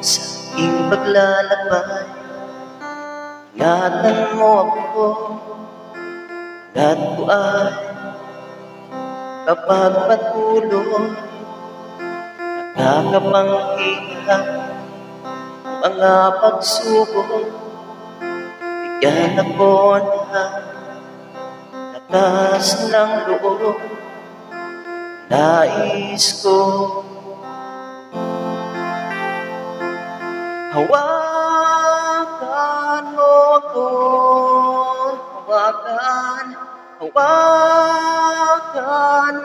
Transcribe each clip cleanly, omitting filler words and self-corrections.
Sa aking paglalakbay, ingatan mo ako, hanggat ko ay kapag patuloy, nakakapanghihirap ang mga pagsubok. Bigyan ako ng lakas ng loob, nais ko hawakan mo ako, hawakan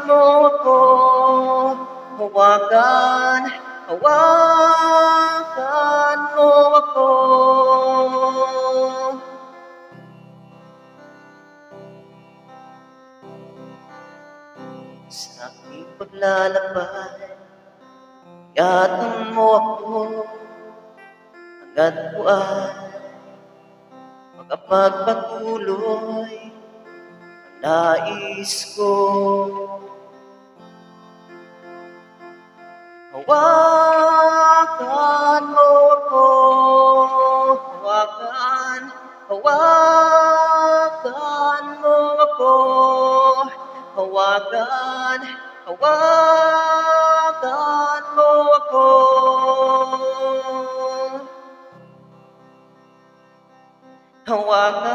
mo ako, hawakan mo ako. Sa aking paglalakbay, ingatan mo ako, hanggat ko ay makapagpatuloy. Ang nais ko hawakan mo ako, hawakan mo ako, hawakan mo ako. Hawakan